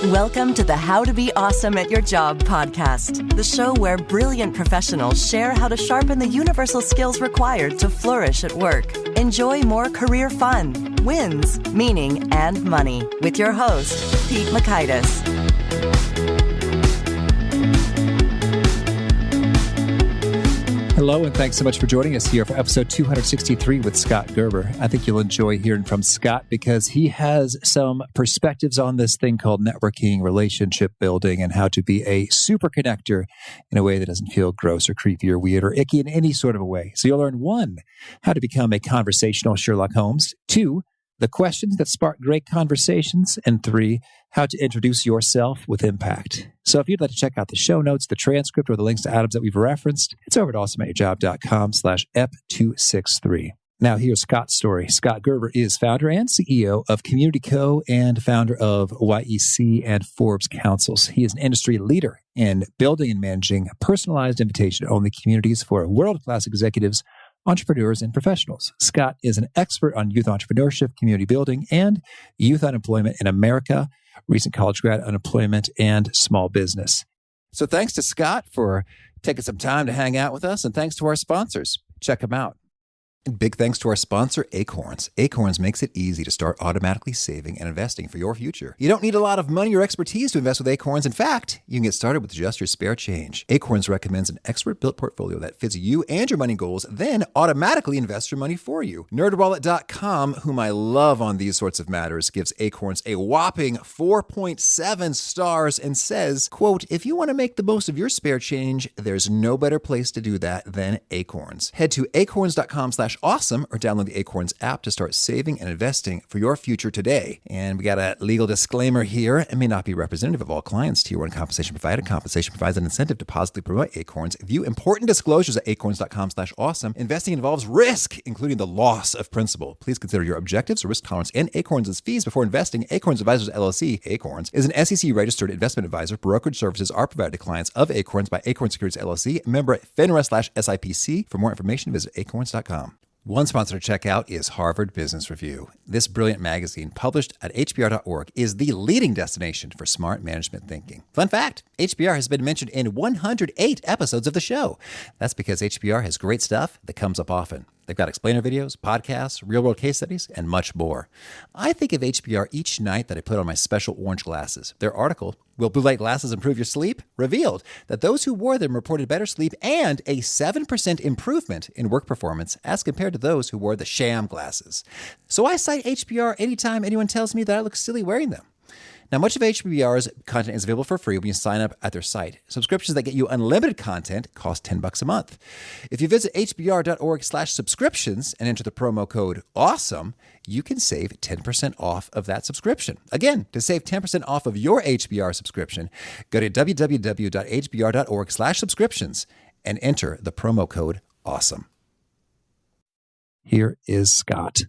Welcome to the How to Be Awesome at Your Job podcast, the show where brilliant professionals share how to sharpen the universal skills required to flourish at work. Enjoy more career fun, wins, meaning, and money with your host, Pete Makaitis. Hello, and thanks so much for joining us here for episode 263 with Scott Gerber. I think you'll enjoy hearing from Scott because he has some perspectives on this thing called networking, relationship building, and how to be a superconnector in a way that doesn't feel gross or creepy or weird or icky in any sort of a way. So you'll learn 1, how to become a conversational Sherlock Holmes, 2, the questions that spark great conversations, and 3, how to introduce yourself with impact. So if you'd like to check out the show notes, the transcript, or the links to items that we've referenced, it's over at awesomeatyourjob.com/ep263. Now here's Scott's story. Scott Gerber is founder and CEO of Community Co. and founder of YEC and Forbes Councils. He is an industry leader in building and managing personalized invitation-only communities for world-class executives, entrepreneurs, and professionals. Scott is an expert on youth entrepreneurship, community building, and youth unemployment in America, recent college grad unemployment, and small business. So thanks to Scott for taking some time to hang out with us, and thanks to our sponsors. Check them out. And big thanks to our sponsor, Acorns. Acorns makes it easy to start automatically saving and investing for your future. You don't need a lot of money or expertise to invest with Acorns. In fact, you can get started with just your spare change. Acorns recommends an expert-built portfolio that fits you and your money goals, then automatically invests your money for you. NerdWallet.com, whom I love on these sorts of matters, gives Acorns a whopping 4.7 stars and says, quote, if you want to make the most of your spare change, there's no better place to do that than Acorns. Head to acorns.com/awesome or download the Acorns app to start saving and investing for your future today. And we got a legal disclaimer here. It may not be representative of all clients. Tier 1 compensation provided. Compensation provides an incentive to positively promote Acorns. View important disclosures at acorns.com/awesome. Investing involves risk, including the loss of principal. Please consider your objectives, risk tolerance, and Acorns' fees before investing. Acorns Advisors LLC, Acorns, is an SEC-registered investment advisor. Brokerage services are provided to clients of Acorns by Acorns Securities LLC, member FINRA/SIPC. For more information, visit acorns.com. One sponsor to check out is Harvard Business Review. This brilliant magazine, published at hbr.org, is the leading destination for smart management thinking. Fun fact, HBR has been mentioned in 108 episodes of the show. That's because HBR has great stuff that comes up often. They've got explainer videos, podcasts, real-world case studies, and much more. I think of HBR each night that I put on my special orange glasses. Their article, Will Blue Light Glasses Improve Your Sleep?, revealed that those who wore them reported better sleep and a 7% improvement in work performance as compared to those who wore the sham glasses. So I cite HBR anytime anyone tells me that I look silly wearing them. Now, much of HBR's content is available for free when you sign up at their site. Subscriptions that get you unlimited content cost $10 a month. If you visit hbr.org/subscriptions and enter the promo code AWESOME, you can save 10% off of that subscription. Again, to save 10% off of your HBR subscription, go to www.hbr.org/subscriptions and enter the promo code AWESOME. Here is Scott.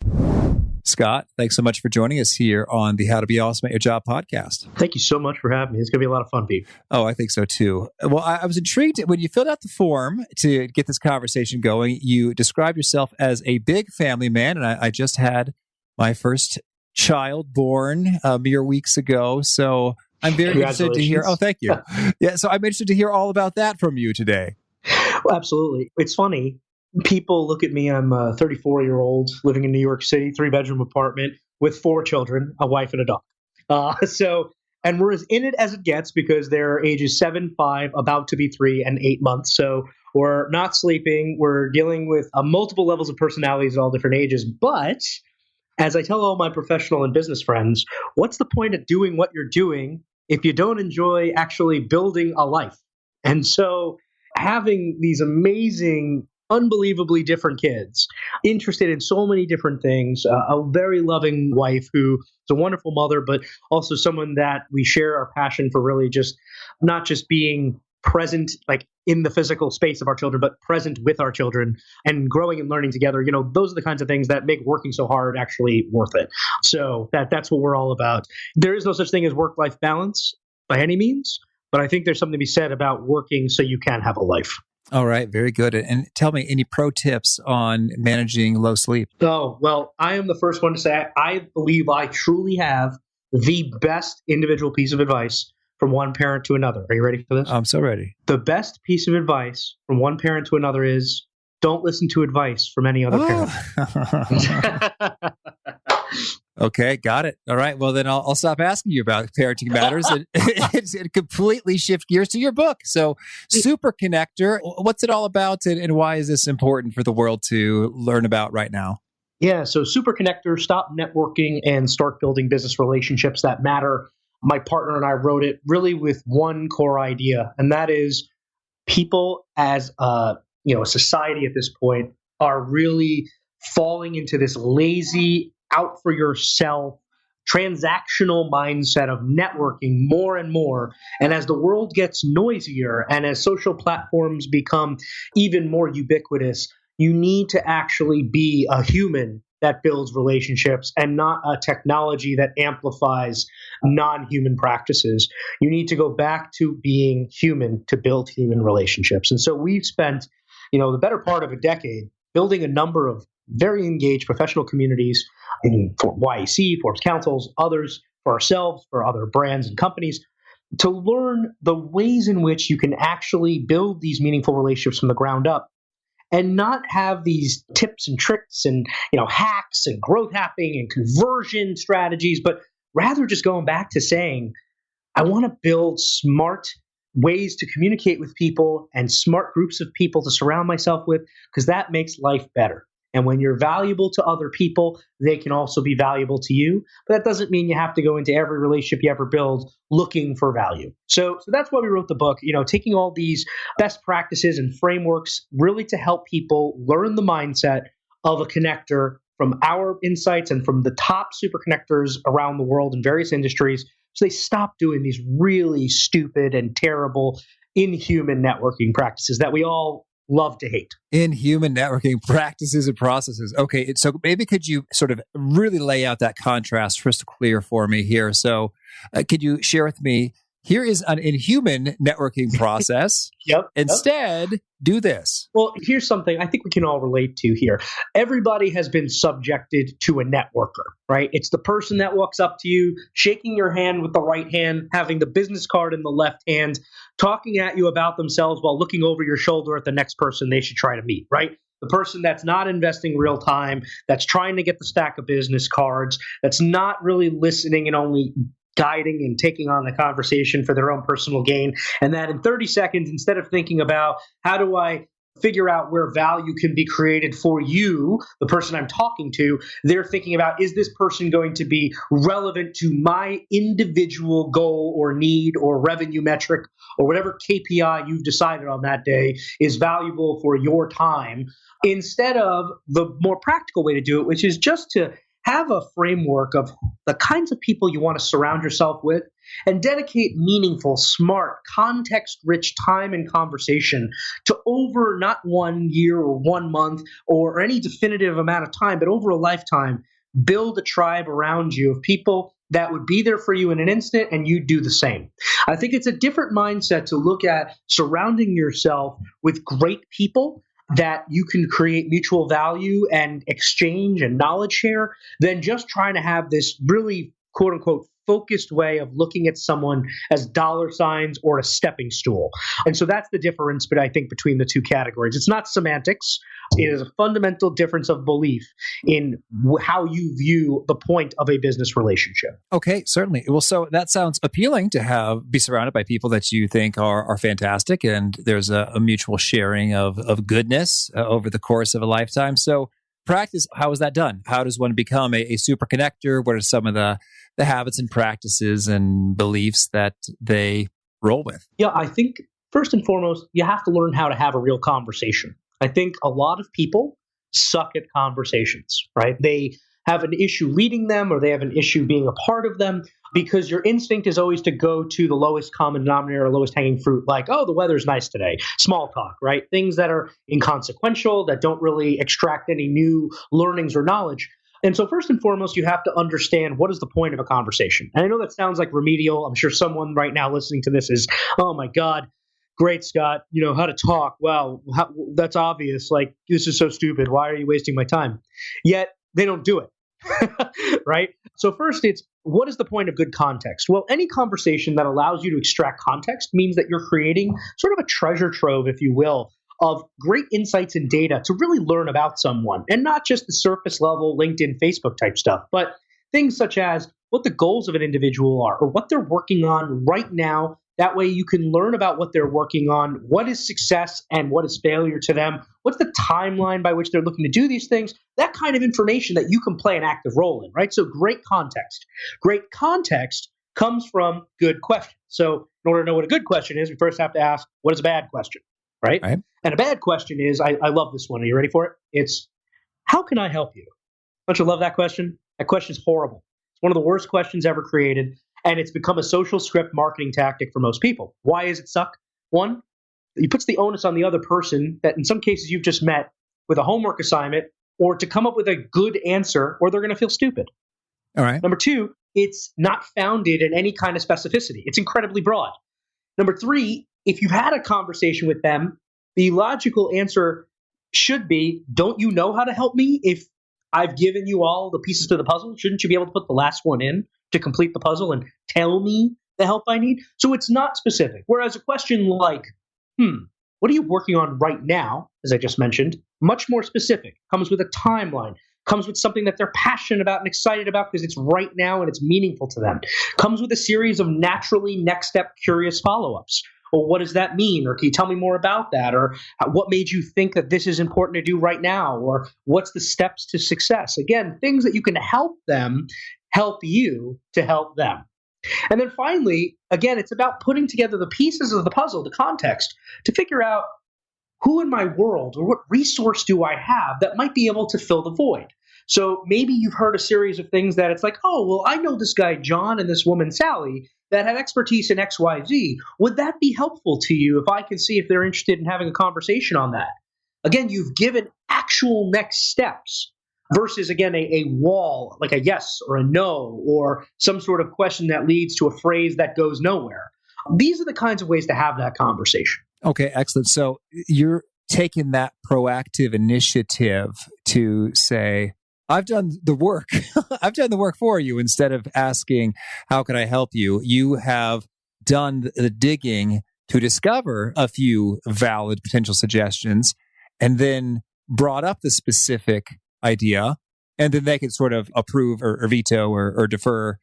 Scott, thanks so much for joining us here on the How to Be Awesome at Your Job podcast. Thank you so much for having me. It's going to be a lot of fun, Pete. Oh, I think so too. Well, I was intrigued when you filled out the form to get this conversation going. You described yourself as a big family man, and I just had my first child born mere weeks ago. So I'm very interested to hear. Oh, thank you. Yeah, so I'm interested to hear all about that from you today. Well, absolutely. It's funny. People look at me, I'm a 34-year-old living in New York City, 3-bedroom apartment with 4 children, a wife and a dog. And we're as in it as it gets because they're ages 7, 5, about to be 3, and 8 months. So we're not sleeping. We're dealing with multiple levels of personalities at all different ages. But as I tell all my professional and business friends, what's the point of doing what you're doing if you don't enjoy actually building a life? And so having these amazing, unbelievably different kids, interested in so many different things, a very loving wife who is a wonderful mother, but also someone that we share our passion for really just not just being present like in the physical space of our children, but present with our children and growing and learning together. You know, those are the kinds of things that make working so hard actually worth it. So that's what we're all about. There is no such thing as work-life balance by any means, but I think there's something to be said about working so you can have a life. All right. Very good. And tell me any pro tips on managing low sleep. Oh, well, I am the first one to say I believe I truly have the best individual piece of advice from one parent to another. Are you ready for this? I'm so ready. The best piece of advice from one parent to another is don't listen to advice from any other parent. Okay, got it. All right. Well, then I'll stop asking you about parenting matters and completely shift gears to your book. So, Superconnector, what's it all about, and why is this important for the world to learn about right now? Yeah, so Superconnector, stop networking and start building business relationships that matter. My partner and I wrote it really with one core idea, and that is people as a society at this point are really falling into this lazy, out for yourself, transactional mindset of networking more and more. And as the world gets noisier and as social platforms become even more ubiquitous, you need to actually be a human that builds relationships and not a technology that amplifies non-human practices. You need to go back to being human to build human relationships. And so we've spent, the better part of a decade building a number of very engaged professional communities for YEC, Forbes Councils, others, for ourselves, for other brands and companies, to learn the ways in which you can actually build these meaningful relationships from the ground up and not have these tips and tricks and hacks and growth hacking and conversion strategies, but rather just going back to saying, I want to build smart ways to communicate with people and smart groups of people to surround myself with, because that makes life better. And when you're valuable to other people, they can also be valuable to you. But that doesn't mean you have to go into every relationship you ever build looking for value. So that's why we wrote the book, taking all these best practices and frameworks really to help people learn the mindset of a connector from our insights and from the top super connectors around the world in various industries, so they stop doing these really stupid and terrible, inhuman networking practices that we all love to hate. Inhuman networking practices and processes. Okay, so maybe could you sort of really lay out that contrast crystal clear for me here? So could you share with me, here is an inhuman networking process. Yep. Instead, do this. Well, here's something I think we can all relate to here. Everybody has been subjected to a networker, right? It's the person that walks up to you, shaking your hand with the right hand, having the business card in the left hand, talking at you about themselves while looking over your shoulder at the next person they should try to meet, right? The person that's not investing real time, that's trying to get the stack of business cards, that's not really listening and only guiding and taking on the conversation for their own personal gain. And that in 30 seconds, instead of thinking about how do I figure out where value can be created for you, the person I'm talking to, they're thinking about, is this person going to be relevant to my individual goal or need or revenue metric or whatever KPI you've decided on that day is valuable for your time, instead of the more practical way to do it, which is just to have a framework of the kinds of people you want to surround yourself with and dedicate meaningful, smart, context-rich time and conversation to over not 1 year or 1 month or any definitive amount of time, but over a lifetime, build a tribe around you of people that would be there for you in an instant and you do the same. I think it's a different mindset to look at surrounding yourself with great people that you can create mutual value and exchange and knowledge share than just trying to have this really quote unquote focused way of looking at someone as dollar signs or a stepping stool. And so that's the difference, but I think between the two categories. It's not semantics. It is a fundamental difference of belief in how you view the point of a business relationship. Okay, certainly. Well, so that sounds appealing to be surrounded by people that you think are fantastic, and there's a mutual sharing of goodness over the course of a lifetime. So practice, how is that done? How does one become a super connector? What are some of the habits and practices and beliefs that they roll with? Yeah, I think first and foremost, you have to learn how to have a real conversation. I think a lot of people suck at conversations, right? They have an issue leading them or they have an issue being a part of them because your instinct is always to go to the lowest common denominator or lowest hanging fruit, like, oh, the weather's nice today. Small talk, right? Things that are inconsequential, that don't really extract any new learnings or knowledge. And so first and foremost, you have to understand what is the point of a conversation. And I know that sounds like remedial. I'm sure someone right now listening to this is, oh my God, great, Scott, how to talk. Wow, that's obvious. Like, this is so stupid. Why are you wasting my time? Yet they don't do it, right? So first, it's what is the point of good context? Well, any conversation that allows you to extract context means that you're creating sort of a treasure trove, if you will, of great insights and data to really learn about someone, and not just the surface level LinkedIn, Facebook type stuff, but things such as what the goals of an individual are or what they're working on right now. That way you can learn about what they're working on, what is success and what is failure to them, what's the timeline by which they're looking to do these things, that kind of information that you can play an active role in, right? So great context. Great context comes from good questions. So in order to know what a good question is, we first have to ask, what is a bad question, right? And a bad question is, I love this one. Are you ready for it? It's, how can I help you? Don't you love that question? That question is horrible. It's one of the worst questions ever created. And it's become a social script marketing tactic for most people. Why does it suck? One, it puts the onus on the other person that in some cases you've just met with a homework assignment or to come up with a good answer or they're going to feel stupid. All right. Number two, it's not founded in any kind of specificity. It's incredibly broad. Number three, if you've had a conversation with them, the logical answer should be, don't you know how to help me? If I've given you all the pieces to the puzzle, shouldn't you be able to put the last one in to complete the puzzle and tell me the help I need? So it's not specific. Whereas a question like, what are you working on right now, as I just mentioned, much more specific, comes with a timeline, comes with something that they're passionate about and excited about because it's right now and it's meaningful to them, comes with a series of naturally next step curious follow-ups. Well, what does that mean? Or can you tell me more about that? Or what made you think that this is important to do right now? Or what's the steps to success? Again, things that you can help them help you to help them. And then finally, again, it's about putting together the pieces of the puzzle, the context, to figure out who in my world or what resource do I have that might be able to fill the void. So maybe you've heard a series of things that it's like, oh, well, I know this guy, John, and this woman, Sally, that have expertise in XYZ. Would that be helpful to you if I can see if they're interested in having a conversation on that? Again, you've given actual next steps versus, again, a wall, like a yes or a no, or some sort of question that leads to a phrase that goes nowhere. These are the kinds of ways to have that conversation. Okay, excellent. So you're taking that proactive initiative to say, I've done the work. I've done the work for you instead of asking, how can I help you? You have done the digging to discover a few valid potential suggestions and then brought up the specific idea. And then they can sort of approve or veto or defer,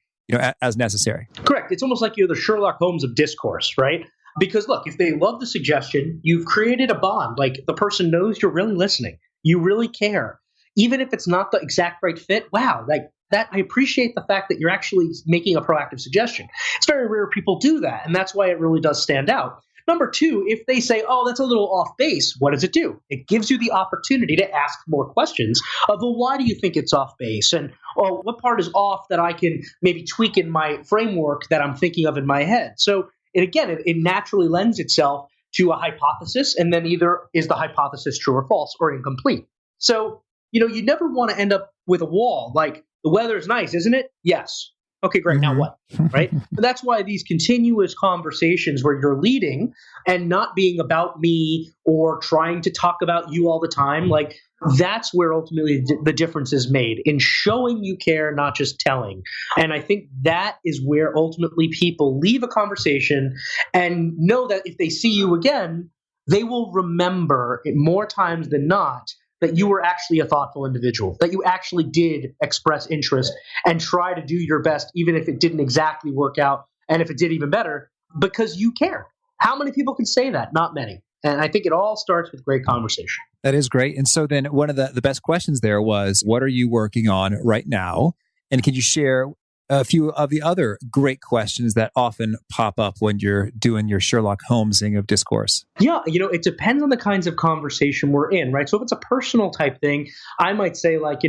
as necessary. Correct. It's almost like you're the Sherlock Holmes of discourse, right? Because look, if they love the suggestion, you've created a bond. Like the person knows you're really listening. You really care. Even if it's not the exact right fit, wow, like that, I appreciate the fact that you're actually making a proactive suggestion. It's very rare people do that, and that's why it really does stand out. Number two, if they say, oh, that's a little off base, what does it do? It gives you the opportunity to ask more questions of, well, why do you think it's off base? And, oh, what part is off that I can maybe tweak in my framework that I'm thinking of in my head? So it naturally lends itself to a hypothesis, and then either is the hypothesis true or false or incomplete. So, you never want to end up with a wall like, the weather's nice, isn't it? Yes. Okay, great. Now what? Right? But that's why these continuous conversations where you're leading and not being about me or trying to talk about you all the time, like that's where ultimately the difference is made in showing you care, not just telling. And I think that is where ultimately people leave a conversation and know that if they see you again, they will remember it more times than not that you were actually a thoughtful individual, that you actually did express interest and try to do your best, even if it didn't exactly work out, and if it did even better, because you care. How many people can say that? Not many. And I think it all starts with great conversation. That is great. And so then one of the best questions there was, what are you working on right now? And can you share a few of the other great questions that often pop up when you're doing your Sherlock Holmesing of discourse? Yeah, it depends on the kinds of conversation we're in, right? So if it's a personal type thing, I might say like,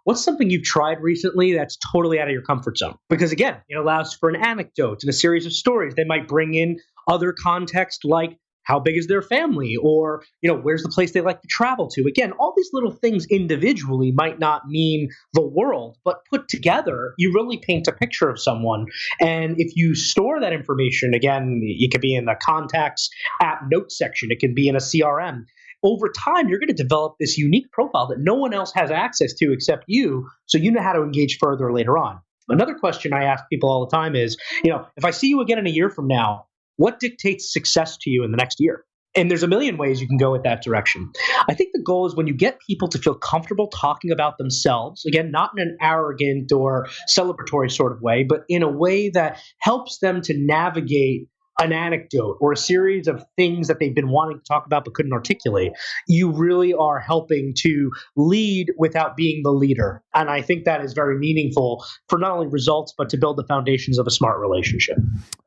what's something you've tried recently that's totally out of your comfort zone? Because again, it allows for an anecdote and a series of stories. They might bring in other context like, how big is their family? Or, where's the place they like to travel to? Again, all these little things individually might not mean the world, but put together, you really paint a picture of someone. And if you store that information, again, it could be in the contacts app notes section. It can be in a CRM. Over time, you're going to develop this unique profile that no one else has access to except you, so you know how to engage further later on. Another question I ask people all the time is, if I see you again in a year from now, what dictates success to you in the next year? And there's a million ways you can go with that direction. I think the goal is when you get people to feel comfortable talking about themselves, again, not in an arrogant or celebratory sort of way, but in a way that helps them to navigate an anecdote or a series of things that they've been wanting to talk about but couldn't articulate, you really are helping to lead without being the leader. And I think that is very meaningful for not only results, but to build the foundations of a smart relationship.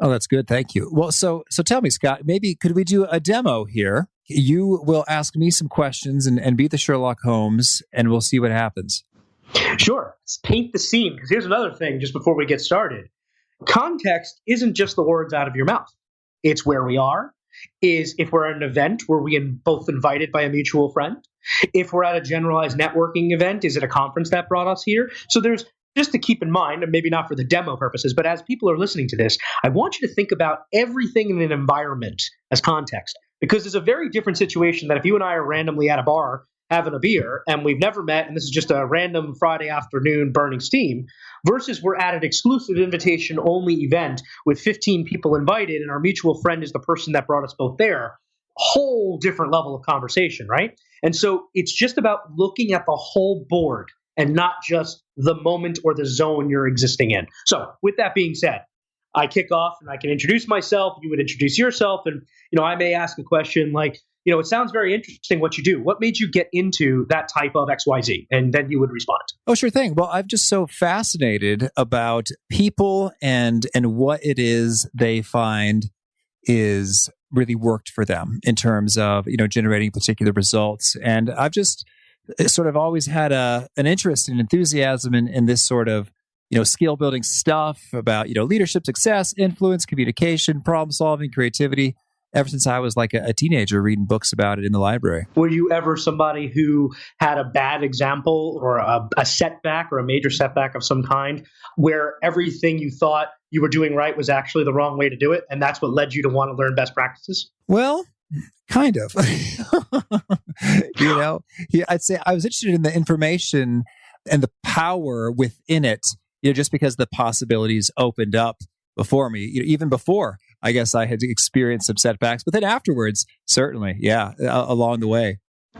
Oh, that's good. Thank you. Well, so tell me, Scott, maybe could we do a demo here? You will ask me some questions and be the Sherlock Holmes, and we'll see what happens. Sure. Let's paint the scene. Because here's another thing just before we get started. Context isn't just the words out of your mouth. It's where we are, is if we're at an event, were we both invited by a mutual friend? If we're at a generalized networking event, is it a conference that brought us here? So there's, just to keep in mind, and maybe not for the demo purposes, but as people are listening to this, I want you to think about everything in an environment as context. Because there's a very different situation that if you and I are randomly at a bar having a beer and we've never met and this is just a random Friday afternoon burning steam versus we're at an exclusive invitation only event with 15 people invited and our mutual friend is the person that brought us both there. Whole different level of conversation, right? And so it's just about looking at the whole board and not just the moment or the zone you're existing in. So with that being said, I kick off and I can introduce myself, you would introduce yourself, and I may ask a question like, it sounds very interesting what you do. What made you get into that type of XYZ? And then you would respond. Oh, sure thing. Well, I'm just so fascinated about people and what it is they find is really worked for them in terms of, generating particular results. And I've just sort of always had an interest and enthusiasm in this sort of, skill building stuff about, leadership, success, influence, communication, problem solving, creativity. Ever since I was like a teenager reading books about it in the library. Were you ever somebody who had a bad example or a setback or a major setback of some kind where everything you thought you were doing right was actually the wrong way to do it? And that's what led you to want to learn best practices? Well, kind of. I'd say I was interested in the information and the power within it, just because the possibilities opened up before me, even before I guess I had experienced some setbacks, but then afterwards, certainly, along the way.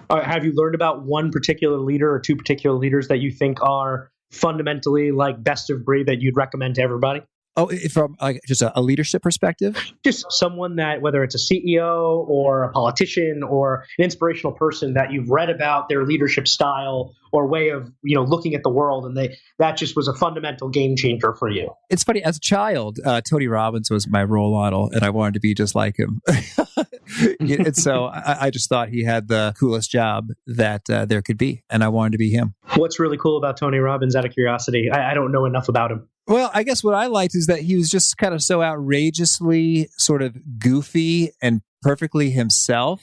Have you learned about one particular leader or two particular leaders that you think are fundamentally like best of breed that you'd recommend to everybody? Oh, from just a leadership perspective? Just someone that, whether it's a CEO or a politician or an inspirational person that you've read about their leadership style or way of, looking at the world, and that just was a fundamental game changer for you. It's funny, as a child, Tony Robbins was my role model, and I wanted to be just like him. And so I just thought he had the coolest job that there could be, and I wanted to be him. What's really cool about Tony Robbins, out of curiosity? I don't know enough about him. Well, I guess what I liked is that he was just kind of so outrageously sort of goofy and perfectly himself,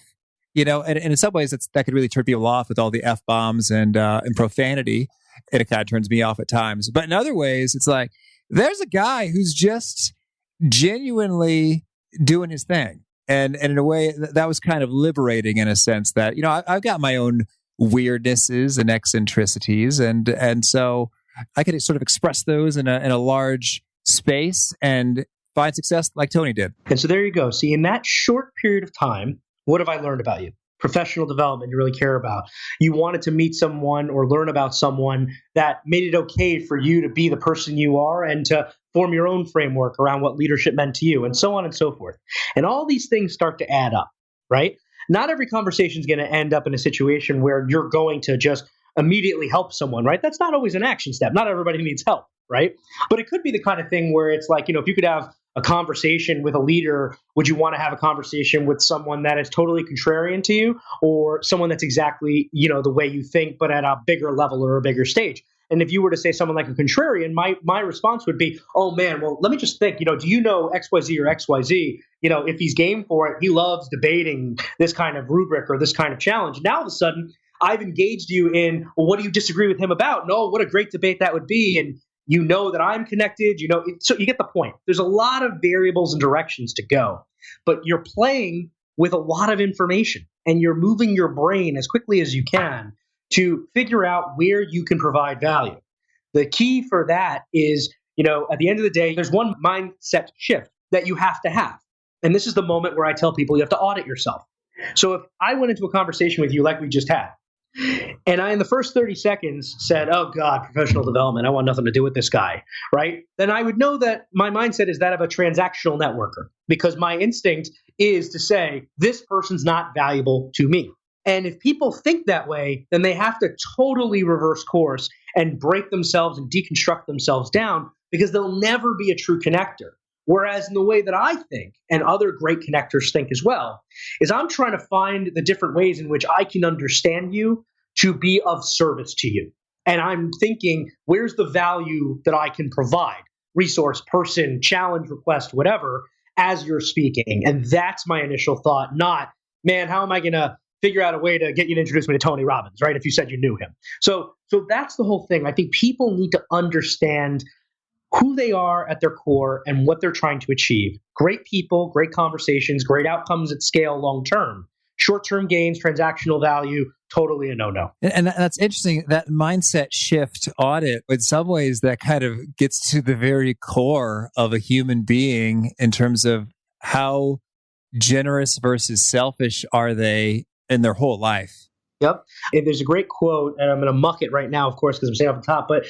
and in some ways that could really turn people off with all the F-bombs and profanity, and it kind of turns me off at times. But in other ways, it's like, there's a guy who's just genuinely doing his thing. And in a way, that was kind of liberating in a sense that, I've got my own weirdnesses and eccentricities, and so I could sort of express those in a large space and find success like Tony did. And so there you go. See, in that short period of time, what have I learned about you? Professional development you really care about. You wanted to meet someone or learn about someone that made it okay for you to be the person you are and to form your own framework around what leadership meant to you, and so on and so forth. And all these things start to add up, right? Not every conversation is going to end up in a situation where you're going to just immediately help someone, right? That's not always an action step. Not everybody needs help, right? But it could be the kind of thing where it's like, if you could have a conversation with a leader, would you want to have a conversation with someone that is totally contrarian to you, or someone that's exactly, the way you think, but at a bigger level or a bigger stage? And if you were to say someone like a contrarian, my response would be, oh man, well, let me just think, do you know XYZ or XYZ? If he's game for it, he loves debating this kind of rubric or this kind of challenge. Now all of a sudden, I've engaged you in, well, what do you disagree with him about? No, what a great debate that would be. And that I'm connected, so you get the point. There's a lot of variables and directions to go, but you're playing with a lot of information and you're moving your brain as quickly as you can to figure out where you can provide value. The key for that is At the end of the day, there's one mindset shift that you have to have. And this is the moment where I tell people you have to audit yourself. So if I went into a conversation with you like we just had, and I, in the first 30 seconds, said, oh God, professional development, I want nothing to do with this guy, right? Then I would know that my mindset is that of a transactional networker, because my instinct is to say, this person's not valuable to me. And if people think that way, then they have to totally reverse course and break themselves and deconstruct themselves down, because they'll never be a true connector. Whereas in the way that I think, and other great connectors think as well, is I'm trying to find the different ways in which I can understand you to be of service to you. And I'm thinking, where's the value that I can provide? Resource, person, challenge, request, whatever, as you're speaking. And that's my initial thought, not, man, how am I going to figure out a way to get you to introduce me to Tony Robbins, right? If you said you knew him. So that's the whole thing. I think people need to understand who they are at their core and what they're trying to achieve. Great people, great conversations, great outcomes at scale long term. Short-term gains, transactional value, totally a no-no. And that's interesting. That mindset shift audit, in some ways, that kind of gets to the very core of a human being in terms of how generous versus selfish are they in their whole life. Yep. And there's a great quote, and I'm going to muck it right now, of course, because I'm saying off the top, but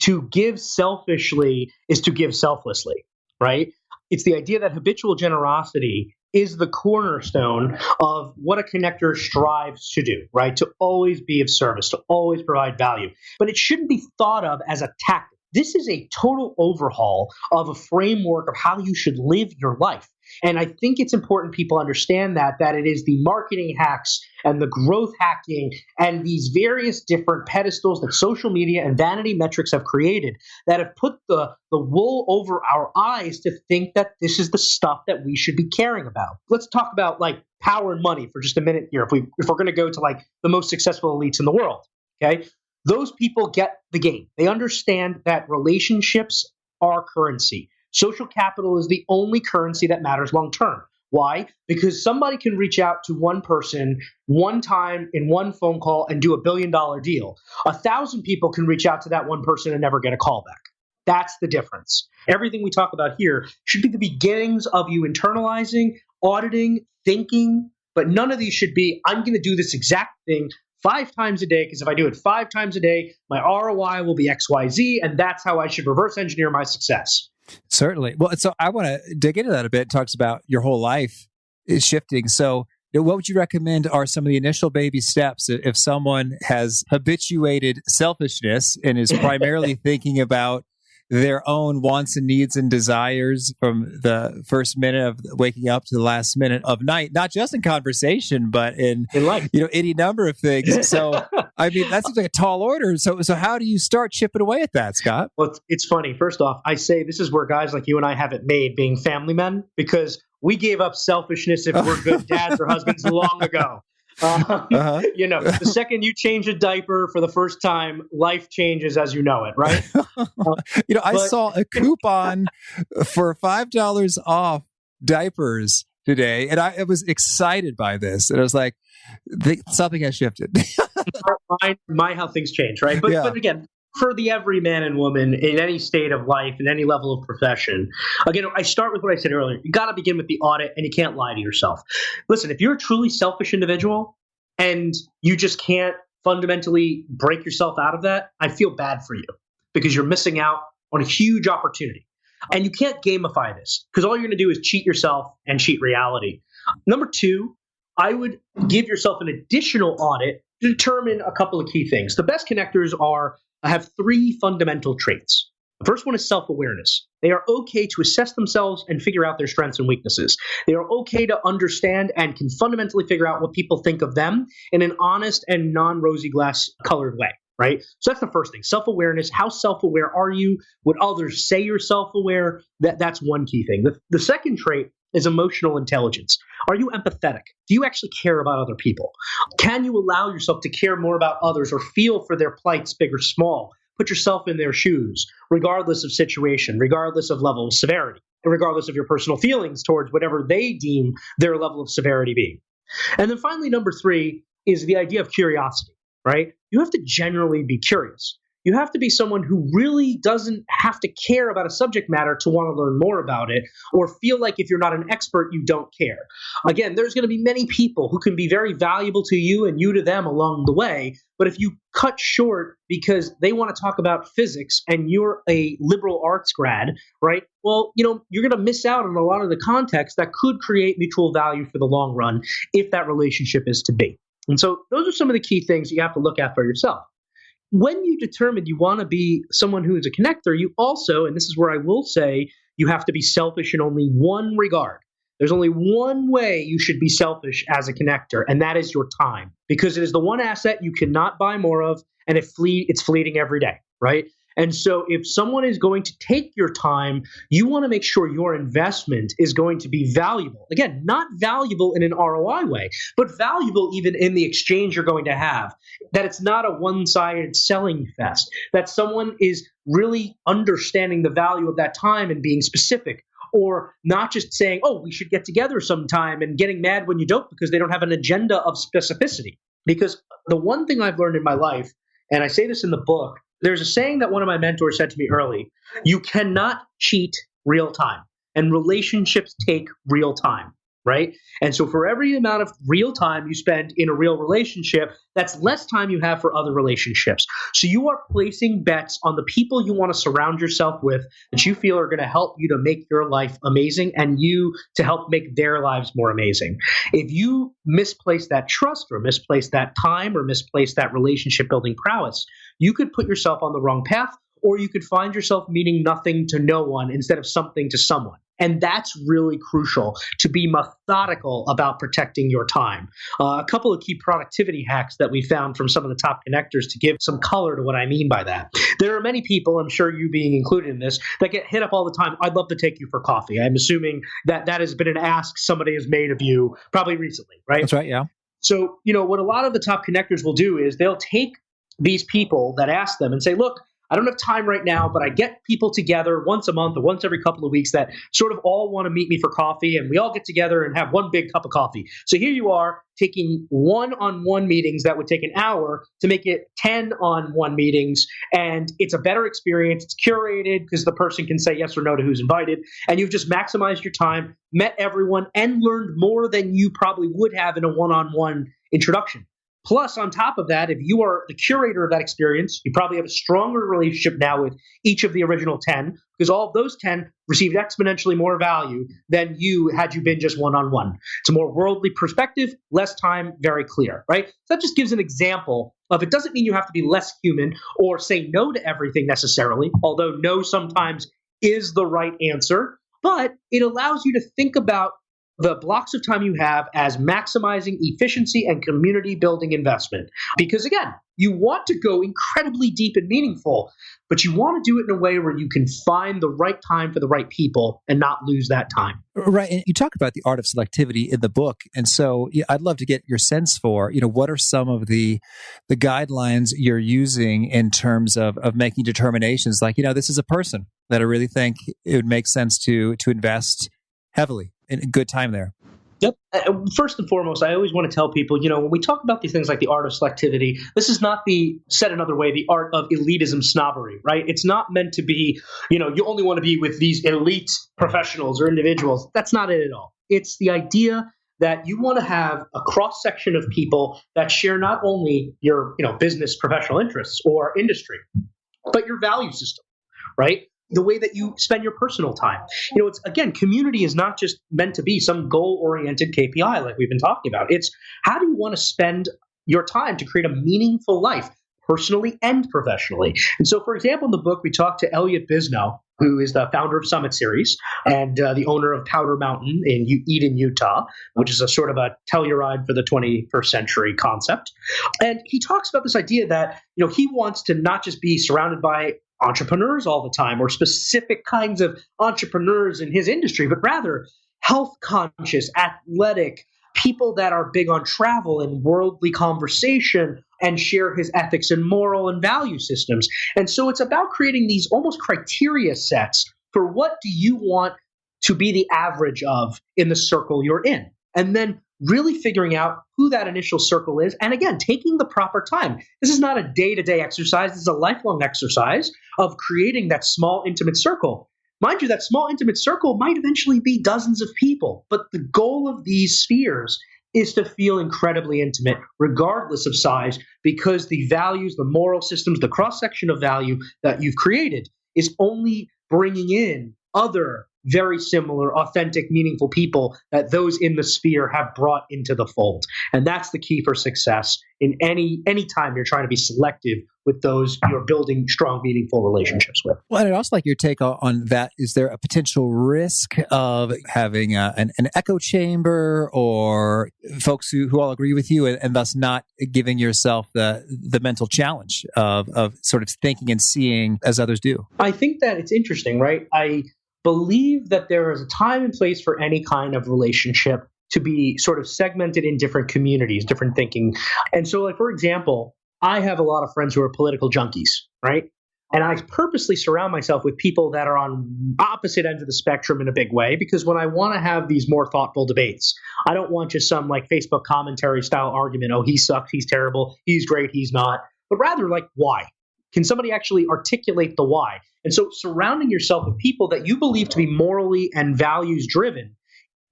to give selfishly is to give selflessly, right? It's the idea that habitual generosity is the cornerstone of what a connector strives to do, right? To always be of service, to always provide value. But it shouldn't be thought of as a tactic. This is a total overhaul of a framework of how you should live your life. And I think it's important people understand that it is the marketing hacks and the growth hacking and these various different pedestals that social media and vanity metrics have created that have put the wool over our eyes to think that this is the stuff that we should be caring about. Let's talk about like power and money for just a minute here. If we're going to go to like the most successful elites in the world, okay? Those people get the game. They understand that relationships are currency. Social capital is the only currency that matters long term. Why? Because somebody can reach out to one person one time in one phone call and do $1 billion deal. 1,000 people can reach out to that one person and never get a call back. That's the difference. Everything we talk about here should be the beginnings of you internalizing, auditing, thinking, but none of these should be, I'm going to do this exact thing 5 times a day, because if I do it 5 times a day, my ROI will be XYZ, and that's how I should reverse engineer my success. Certainly. Well, so I want to dig into that a bit. It talks about your whole life is shifting. So what would you recommend are some of the initial baby steps if someone has habituated selfishness and is primarily thinking about their own wants and needs and desires from the first minute of waking up to the last minute of night, not just in conversation, but in life, any number of things. So, I mean, that seems like a tall order. So how do you start chipping away at that, Scott? Well, it's funny. First off, I say this is where guys like you and I have it made, being family men, because we gave up selfishness if we're good dads or husbands long ago. The second you change a diaper for the first time, life changes as you know it, right? I saw a coupon for $5 off diapers today, and I was excited by this. And I was like, something has shifted. my how things change, right? But again, for the every man and woman in any state of life, in any level of profession. Again, I start with what I said earlier. You got to begin with the audit, and you can't lie to yourself. Listen, if you're a truly selfish individual and you just can't fundamentally break yourself out of that, I feel bad for you because you're missing out on a huge opportunity. And you can't gamify this because all you're going to do is cheat yourself and cheat reality. Number 2, I would give yourself an additional audit to determine a couple of key things. The best connectors have 3 fundamental traits. The first one is self-awareness. They are okay to assess themselves and figure out their strengths and weaknesses. They are okay to understand and can fundamentally figure out what people think of them in an honest and non-rosy glass colored way, right? So that's the first thing. Self-awareness. How self-aware are you? Would others say you're self-aware? That's one key thing. The second trait is emotional intelligence. Are you empathetic? Do you actually care about other people? Can you allow yourself to care more about others or feel for their plights, big or small? Put yourself in their shoes, regardless of situation, regardless of level of severity, and regardless of your personal feelings towards whatever they deem their level of severity being. And then finally, number 3 is the idea of curiosity, right? You have to generally be curious. you have to be someone who really doesn't have to care about a subject matter to want to learn more about it, or feel like if you're not an expert, you don't care. Again, there's going to be many people who can be very valuable to you and you to them along the way. But if you cut short because they want to talk about physics and you're a liberal arts grad, right? Well, you're going to miss out on a lot of the context that could create mutual value for the long run if that relationship is to be. And so those are some of the key things you have to look at for yourself. When you determine you want to be someone who is a connector, you also, and this is where I will say, you have to be selfish in only one regard. There's only one way you should be selfish as a connector, and that is your time, because it is the one asset you cannot buy more of, and it's fleeting every day, right? And so if someone is going to take your time, you want to make sure your investment is going to be valuable. Again, not valuable in an ROI way, but valuable even in the exchange you're going to have. That it's not a one-sided selling fest, that someone is really understanding the value of that time and being specific, or not just saying, oh, we should get together sometime, and getting mad when you don't because they don't have an agenda of specificity. Because the one thing I've learned in my life, and I say this in the book, there's a saying that one of my mentors said to me early: you cannot cheat real time, and relationships take real time, right? And so for every amount of real time you spend in a real relationship, that's less time you have for other relationships. So you are placing bets on the people you want to surround yourself with that you feel are going to help you to make your life amazing and you to help make their lives more amazing. If you misplace that trust or misplace that time or misplace that relationship building prowess, you could put yourself on the wrong path, or you could find yourself meaning nothing to no one instead of something to someone. And that's really crucial, to be methodical about protecting your time. A couple of key productivity hacks that we found from some of the top connectors to give some color to what I mean by that. There are many people, I'm sure you being included in this, that get hit up all the time. I'd love to take you for coffee. I'm assuming that has been an ask somebody has made of you probably recently, right? That's right, yeah. So, what a lot of the top connectors will do is they'll take these people that ask them and say, look, I don't have time right now, but I get people together once a month or once every couple of weeks that sort of all want to meet me for coffee, and we all get together and have one big cup of coffee. So here you are taking one-on-one meetings that would take an hour to make it 10-on-1 meetings, and it's a better experience. It's curated because the person can say yes or no to who's invited, and you've just maximized your time, met everyone, and learned more than you probably would have in a one-on-one introduction. Plus, on top of that, if you are the curator of that experience, you probably have a stronger relationship now with each of the original 10, because all of those 10 received exponentially more value than you had you been just one-on-one. It's a more worldly perspective, less time, very clear, right? So that just gives an example of, it doesn't mean you have to be less human or say no to everything necessarily, although no sometimes is the right answer, but it allows you to think about the blocks of time you have as maximizing efficiency and community building investment. Because again, you want to go incredibly deep and meaningful, but you want to do it in a way where you can find the right time for the right people and not lose that time. Right. And you talk about the art of selectivity in the book. And so I'd love to get your sense for, what are some of the guidelines you're using in terms of making determinations like, this is a person that I really think it would make sense to invest heavily in good time there. Yep. First and foremost, I always want to tell people, when we talk about these things like the art of selectivity, this is not said another way, the art of elitism snobbery, right? It's not meant to be, you only want to be with these elite professionals or individuals. That's not it at all. It's the idea that you want to have a cross-section of people that share not only your, business professional interests or industry, but your value system, right? The way that you spend your personal time. It's, again, community is not just meant to be some goal-oriented KPI like we've been talking about. It's how do you want to spend your time to create a meaningful life, personally and professionally? And so, for example, in the book, we talked to Elliot Bisnow, who is the founder of Summit Series and the owner of Powder Mountain in Eden, Utah, which is a sort of a Telluride for the 21st century concept. And he talks about this idea that, he wants to not just be surrounded by entrepreneurs all the time or specific kinds of entrepreneurs in his industry, but rather health conscious, athletic, people that are big on travel and worldly conversation and share his ethics and moral and value systems. And so it's about creating these almost criteria sets for what do you want to be the average of in the circle you're in. And then really figuring out who that initial circle is. And again, taking the proper time. This is not a day-to-day exercise. This is a lifelong exercise of creating that small, intimate circle. Mind you, that small, intimate circle might eventually be dozens of people. But the goal of these spheres is to feel incredibly intimate, regardless of size, because the values, the moral systems, the cross-section of value that you've created is only bringing in other very similar, authentic, meaningful people that those in the sphere have brought into the fold. And that's the key for success in any time you're trying to be selective with those you're building strong, meaningful relationships with. Well, and I'd also like your take on that. Is there a potential risk of having an echo chamber or folks who all agree with you and thus not giving yourself the mental challenge of sort of thinking and seeing as others do? I think that it's interesting, right? I believe that there is a time and place for any kind of relationship to be sort of segmented in different communities, different thinking. And so, like, for example, I have a lot of friends who are political junkies, right? And I purposely surround myself with people that are on opposite ends of the spectrum in a big way, because when I want to have these more thoughtful debates, I don't want just some like Facebook commentary style argument. Oh, he sucks. He's terrible. He's great. He's not. But rather like, why? Can somebody actually articulate the why? And so surrounding yourself with people that you believe to be morally and values driven,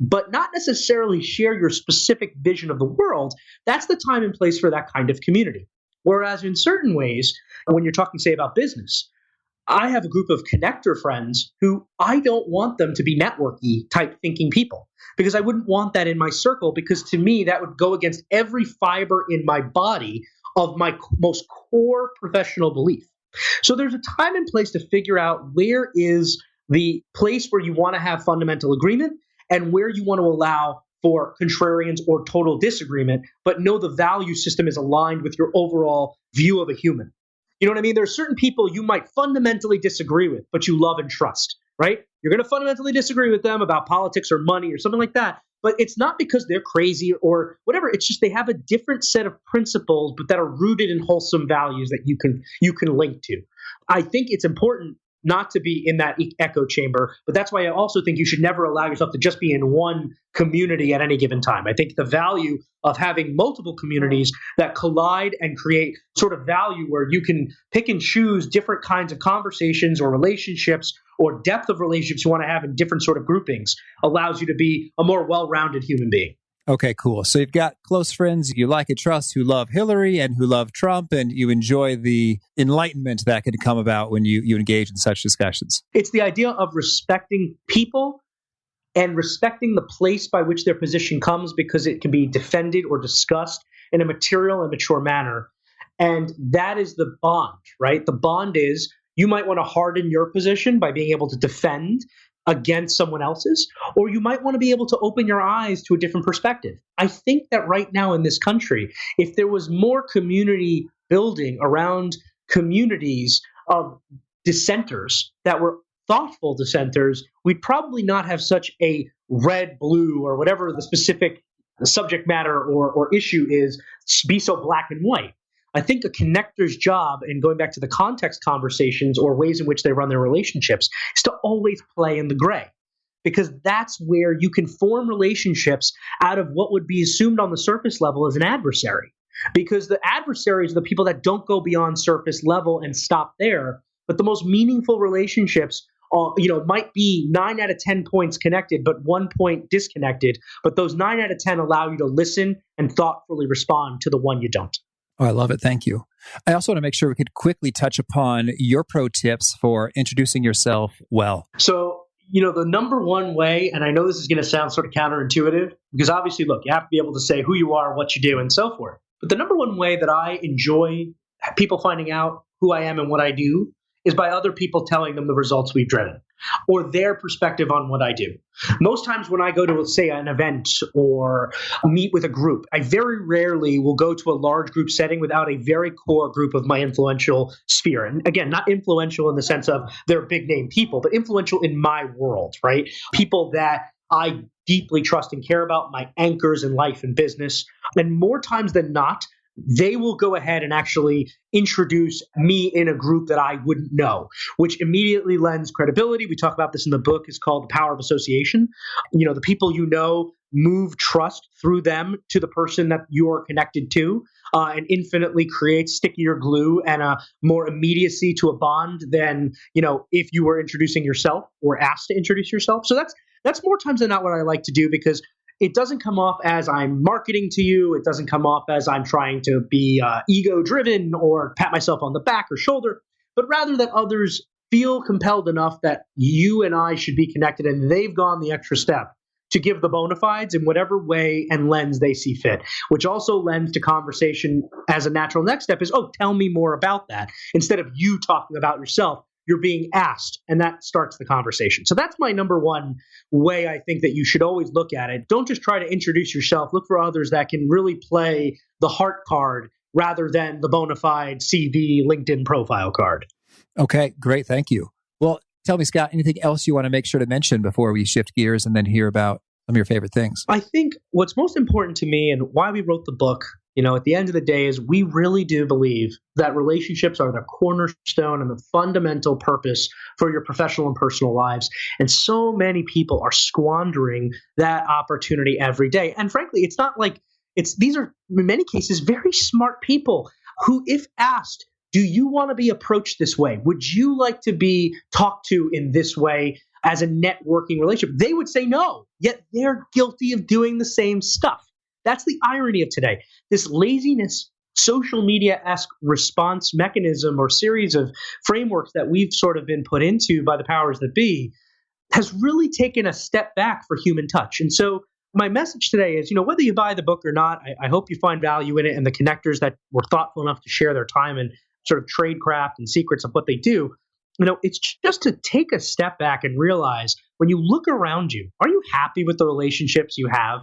but not necessarily share your specific vision of the world, that's the time and place for that kind of community. Whereas in certain ways, when you're talking, say, about business, I have a group of connector friends who I don't want them to be networky type thinking people, because I wouldn't want that in my circle, because to me, that would go against every fiber in my body of my most core professional belief. So there's a time and place to figure out where is the place where you want to have fundamental agreement and where you want to allow for contrarians or total disagreement, but know the value system is aligned with your overall view of a human. You know what I mean? There are certain people you might fundamentally disagree with, but you love and trust, right? You're going to fundamentally disagree with them about politics or money or something like that, but it's not because they're crazy or whatever. It's just they have a different set of principles, but that are rooted in wholesome values that you can link to. I think it's important not to be in that echo chamber, but that's why I also think you should never allow yourself to just be in one community at any given time. I think the value of having multiple communities that collide and create sort of value where you can pick and choose different kinds of conversations or relationships or depth of relationships you want to have in different sort of groupings allows you to be a more well-rounded human being. Okay, cool. So you've got close friends you like and trust who love Hillary and who love Trump, and you enjoy the enlightenment that can come about when you engage in such discussions. It's the idea of respecting people and respecting the place by which their position comes, because it can be defended or discussed in a material and mature manner. And that is the bond, right? The bond is you might want to harden your position by being able to defend against someone else's, or you might want to be able to open your eyes to a different perspective. I think that right now in this country, if there was more community building around communities of dissenters that were thoughtful dissenters, we'd probably not have such a red, blue, or whatever the specific subject matter or issue is, be so black and white. I think a connector's job, and going back to the context conversations or ways in which they run their relationships, is to always play in the gray, because that's where you can form relationships out of what would be assumed on the surface level as an adversary. Because the adversaries are the people that don't go beyond surface level and stop there. But the most meaningful relationships might be 9 out of 10 points connected, but 1 point disconnected. But those 9 out of 10 allow you to listen and thoughtfully respond to the one you don't. Oh, I love it. Thank you. I also want to make sure we could quickly touch upon your pro tips for introducing yourself well. So, the number one way, and I know this is going to sound sort of counterintuitive, because obviously, look, you have to be able to say who you are, what you do, and so forth. But the number one way that I enjoy people finding out who I am and what I do is by other people telling them the results we've driven or their perspective on what I do. Most times when I go to, say, an event or meet with a group, I very rarely will go to a large group setting without a very core group of my influential sphere. And again, not influential in the sense of they're big name people, but influential in my world, right? People that I deeply trust and care about, my anchors in life and business. And more times than not, they will go ahead and actually introduce me in a group that I wouldn't know, which immediately lends credibility. We talk about this in the book. It's called The Power of Association. The people you know move trust through them to the person that you are connected to, and infinitely creates stickier glue and a more immediacy to a bond than, if you were introducing yourself or asked to introduce yourself. So that's more times than not what I like to do, because it doesn't come off as I'm marketing to you. It doesn't come off as I'm trying to be ego-driven or pat myself on the back or shoulder, but rather that others feel compelled enough that you and I should be connected, and they've gone the extra step to give the bona fides in whatever way and lens they see fit, which also lends to conversation as a natural next step is, oh, tell me more about that. Instead of you talking about yourself, you're being asked, and that starts the conversation. So that's my number one way I think that you should always look at it. Don't just try to introduce yourself. Look for others that can really play the heart card rather than the bona fide CV, LinkedIn profile card. Okay, great. Thank you. Well, tell me, Scott, anything else you want to make sure to mention before we shift gears and then hear about some of your favorite things? I think what's most important to me and why we wrote the book, at the end of the day, is we really do believe that relationships are the cornerstone and the fundamental purpose for your professional and personal lives. And so many people are squandering that opportunity every day. And frankly, it's not like these are in many cases very smart people who, if asked, do you want to be approached this way? Would you like to be talked to in this way as a networking relationship? They would say no, yet they're guilty of doing the same stuff. That's the irony of today. This laziness, social media-esque response mechanism or series of frameworks that we've sort of been put into by the powers that be has really taken a step back for human touch. And so my message today is, whether you buy the book or not, I hope you find value in it, and the connectors that were thoughtful enough to share their time and sort of trade craft and secrets of what they do. It's just to take a step back and realize when you look around you, are you happy with the relationships you have?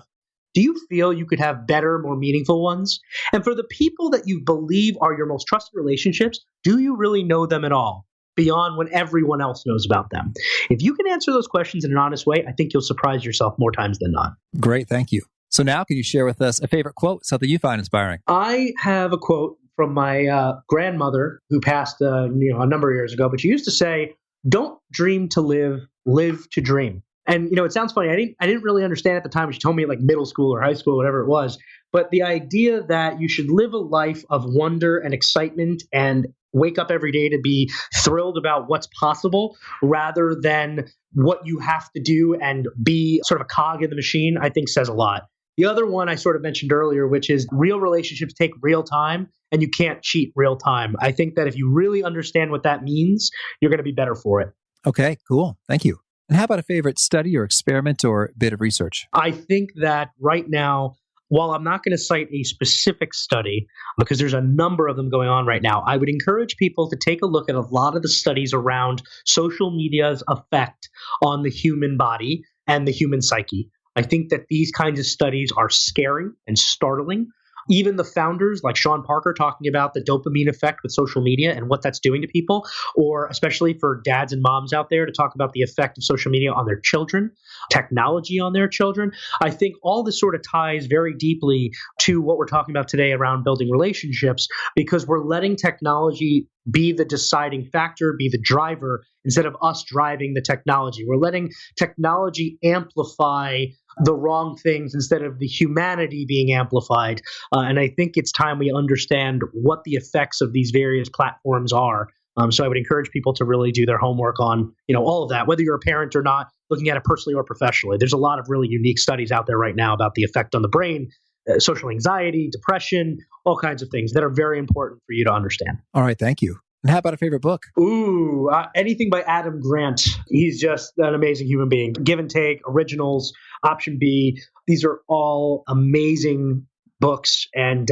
Do you feel you could have better, more meaningful ones? And for the people that you believe are your most trusted relationships, do you really know them at all beyond what everyone else knows about them? If you can answer those questions in an honest way, I think you'll surprise yourself more times than not. Great. Thank you. So now can you share with us a favorite quote, something you find inspiring? I have a quote from my grandmother who passed a number of years ago, but she used to say, "Don't dream to live, live to dream." And it sounds funny. I didn't really understand at the time when she told me, like middle school or high school, whatever it was. But the idea that you should live a life of wonder and excitement and wake up every day to be thrilled about what's possible rather than what you have to do and be sort of a cog in the machine, I think says a lot. The other one I sort of mentioned earlier, which is real relationships take real time and you can't cheat real time. I think that if you really understand what that means, you're going to be better for it. Okay, cool. Thank you. And how about a favorite study or experiment or bit of research? I think that right now, while I'm not going to cite a specific study, because there's a number of them going on right now, I would encourage people to take a look at a lot of the studies around social media's effect on the human body and the human psyche. I think that these kinds of studies are scary and startling. Even the founders like Sean Parker talking about the dopamine effect with social media and what that's doing to people, or especially for dads and moms out there to talk about the effect of social media on their children, technology on their children. I think all this sort of ties very deeply to what we're talking about today around building relationships, because we're letting technology be the deciding factor, be the driver, instead of us driving the technology. We're letting technology amplify the wrong things instead of the humanity being amplified. And I think it's time we understand what the effects of these various platforms are. So I would encourage people to really do their homework on, all of that, whether you're a parent or not, looking at it personally or professionally. There's a lot of really unique studies out there right now about the effect on the brain, social anxiety, depression, all kinds of things that are very important for you to understand. All right. Thank you. And how about a favorite book? Ooh, anything by Adam Grant. He's just an amazing human being. Give and Take, Originals, Option B. These are all amazing books, and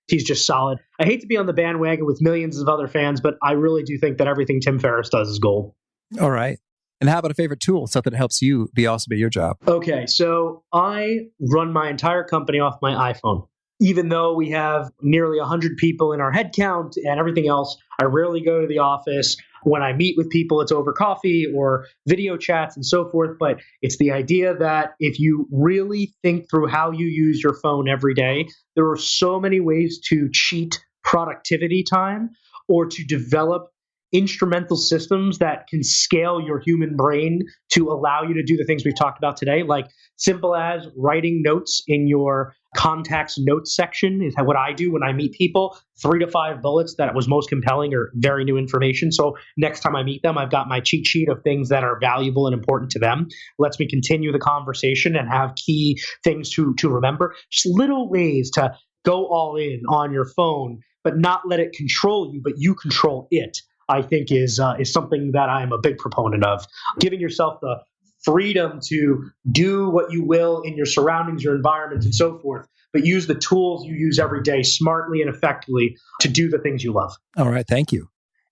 he's just solid. I hate to be on the bandwagon with millions of other fans, but I really do think that everything Tim Ferriss does is gold. All right. And how about a favorite tool, something that helps you be awesome at your job? Okay, so I run my entire company off my iPhone. Even though we have nearly 100 people in our headcount and everything else, I rarely go to the office. when I meet with people, it's over coffee or video chats and so forth. But it's the idea that if you really think through how you use your phone every day, there are so many ways to cheat productivity time or to develop instrumental systems that can scale your human brain to allow you to do the things we've talked about today, like simple as writing notes in your contacts notes section is what I do when I meet people. 3 to 5 bullets that was most compelling or very new information. So next time I meet them, I've got my cheat sheet of things that are valuable and important to them. Lets me continue the conversation and have key things to remember. Just little ways to go all in on your phone, but not let it control you, but you control it, I think is something that I'm a big proponent of. Giving yourself the freedom to do what you will in your surroundings, your environment, and so forth, but use the tools you use every day smartly and effectively to do the things you love. All right. Thank you.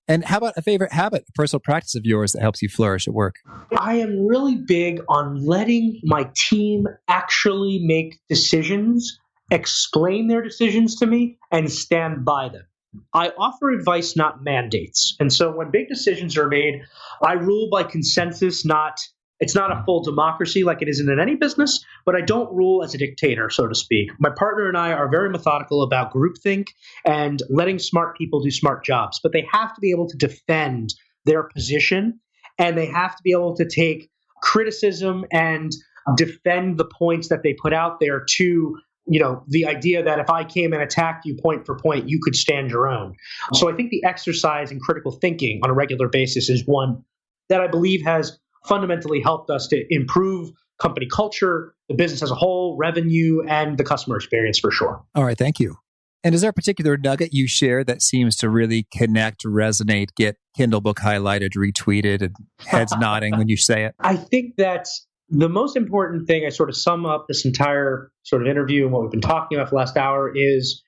And how about a favorite habit, a personal practice of yours that helps you flourish at work? I am really big on letting my team actually make decisions, explain their decisions to me, and stand by them. I offer advice, not mandates. And so when big decisions are made, I rule by consensus, it's not a full democracy like it isn't in any business, but I don't rule as a dictator, so to speak. My partner and I are very methodical about groupthink and letting smart people do smart jobs, but they have to be able to defend their position and they have to be able to take criticism and defend the points that they put out there to the idea that if I came and attacked you point for point, you could stand your own. So I think the exercise in critical thinking on a regular basis is one that I believe has fundamentally helped us to improve company culture, the business as a whole, revenue, and the customer experience for sure. All right. Thank you. And is there a particular nugget you share that seems to really connect, resonate, get Kindle book highlighted, retweeted, and heads nodding when you say it? I think that's the most important thing. I sort of sum up this entire sort of interview and what we've been talking about for the last hour is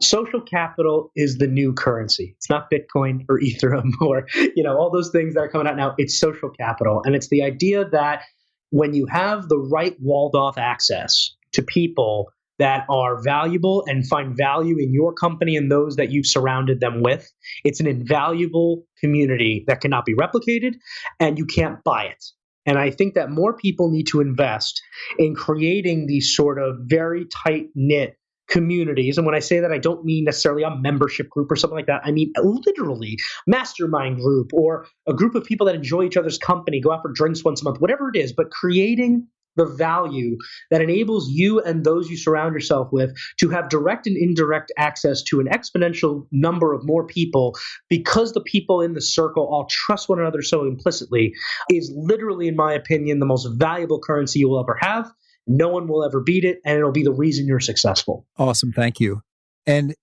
social capital is the new currency. It's not Bitcoin or Ethereum or, all those things that are coming out now. It's social capital. And it's the idea that when you have the right walled off access to people that are valuable and find value in your company and those that you've surrounded them with, it's an invaluable community that cannot be replicated and you can't buy it. And I think that more people need to invest in creating these sort of very tight-knit communities. And when I say that, I don't mean necessarily a membership group or something like that. I mean literally mastermind group or a group of people that enjoy each other's company, go out for drinks once a month, whatever it is, but creating the value that enables you and those you surround yourself with to have direct and indirect access to an exponential number of more people because the people in the circle all trust one another so implicitly is literally, in my opinion, the most valuable currency you will ever have. No one will ever beat it, and it'll be the reason you're successful. Awesome. Thank you. And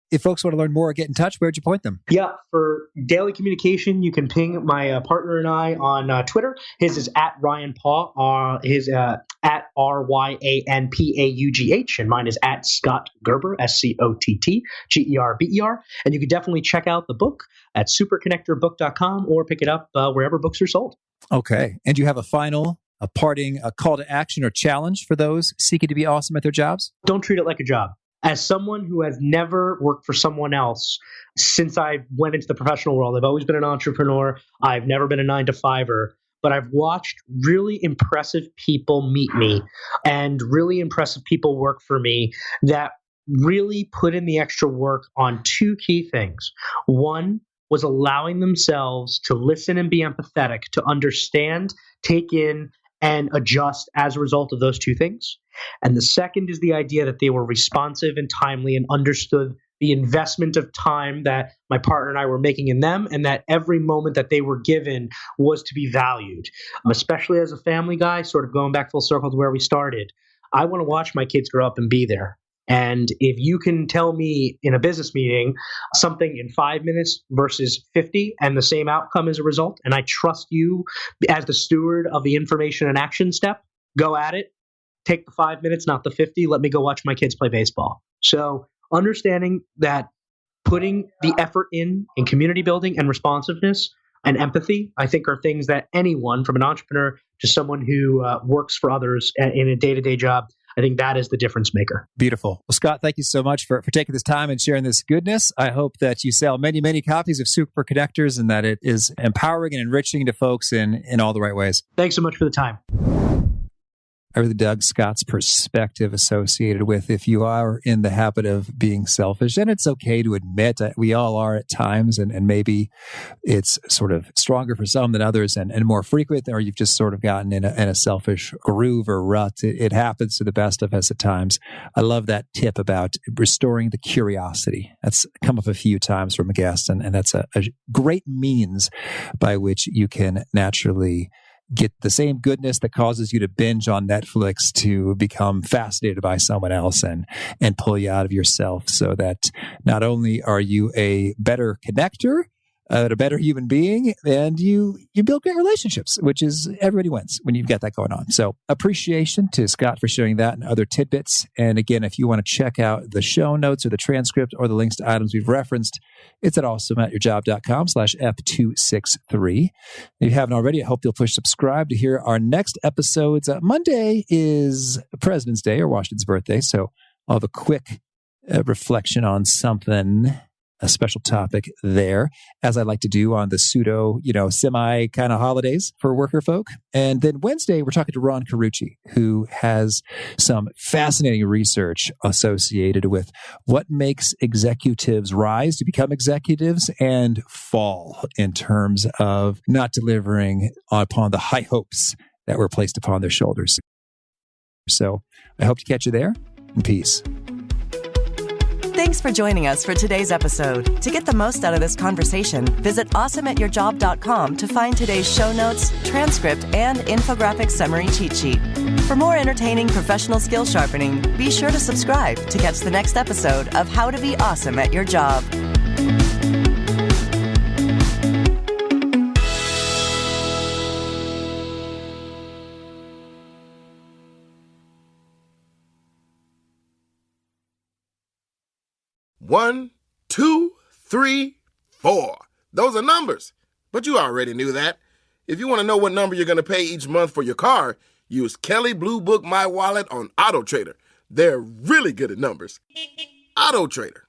if folks want to learn more or get in touch, where'd you point them? Yeah, for daily communication, you can ping my partner and I on Twitter. His is at Ryan Paugh, his at RyanPaugh, and mine is at Scott Gerber, ScottGerber. And you can definitely check out the book at superconnectorbook.com or pick it up wherever books are sold. Okay. And you have a parting call to action or challenge for those seeking to be awesome at their jobs? Don't treat it like a job. As someone who has never worked for someone else since I went into the professional world, I've always been an entrepreneur. I've never been a 9-to-5er, but I've watched really impressive people meet me and really impressive people work for me that really put in the extra work on 2 key things. One was allowing themselves to listen and be empathetic, to understand, take in, and adjust as a result of those 2 things. And the second is the idea that they were responsive and timely and understood the investment of time that my partner and I were making in them, and that every moment that they were given was to be valued. Especially as a family guy, sort of going back full circle to where we started, I want to watch my kids grow up and be there. And if you can tell me in a business meeting something in 5 minutes versus 50 and the same outcome as a result, and I trust you as the steward of the information and action step, go at it. Take the 5 minutes, not the 50. Let me go watch my kids play baseball. So understanding that putting the effort in community building and responsiveness and empathy, I think are things that anyone from an entrepreneur to someone who works for others in a day-to-day job, I think that is the difference maker. Beautiful. Well, Scott, thank you so much for taking this time and sharing this goodness. I hope that you sell many, many copies of Superconnectors and that it is empowering and enriching to folks in all the right ways. Thanks so much for the time. I really dug Scott's perspective associated with if you are in the habit of being selfish, and it's okay to admit that we all are at times, and maybe it's sort of stronger for some than others and more frequent, or you've just sort of gotten in a selfish groove or rut. It happens to the best of us at times. I love that tip about restoring the curiosity. That's come up a few times from a guest, and that's a great means by which you can naturally get the same goodness that causes you to binge on Netflix to become fascinated by someone else and pull you out of yourself, so that not only are you a better connector, a better human being, and you build great relationships, which is everybody wins when you've got that going on. So appreciation to Scott for sharing that and other tidbits. And again, if you want to check out the show notes or the transcript or the links to items we've referenced, it's at awesomeatyourjob.com/F263. If you haven't already, I hope you'll push subscribe to hear our next episodes. Monday is President's Day or Washington's birthday. So I'll have a quick reflection on something, a special topic there, as I like to do on the pseudo, semi kind of holidays for worker folk. And then Wednesday, we're talking to Ron Carucci, who has some fascinating research associated with what makes executives rise to become executives and fall in terms of not delivering upon the high hopes that were placed upon their shoulders. So I hope to catch you there, and peace. Thanks for joining us for today's episode. To get the most out of this conversation, visit awesomeatyourjob.com to find today's show notes, transcript, and infographic summary cheat sheet. For more entertaining professional skill sharpening, be sure to subscribe to catch the next episode of How to Be Awesome at Your Job. One, two, three, four. Those are numbers. But you already knew that. If you want to know what number you're going to pay each month for your car, use Kelley Blue Book My Wallet on Auto Trader. They're really good at numbers. Auto Trader.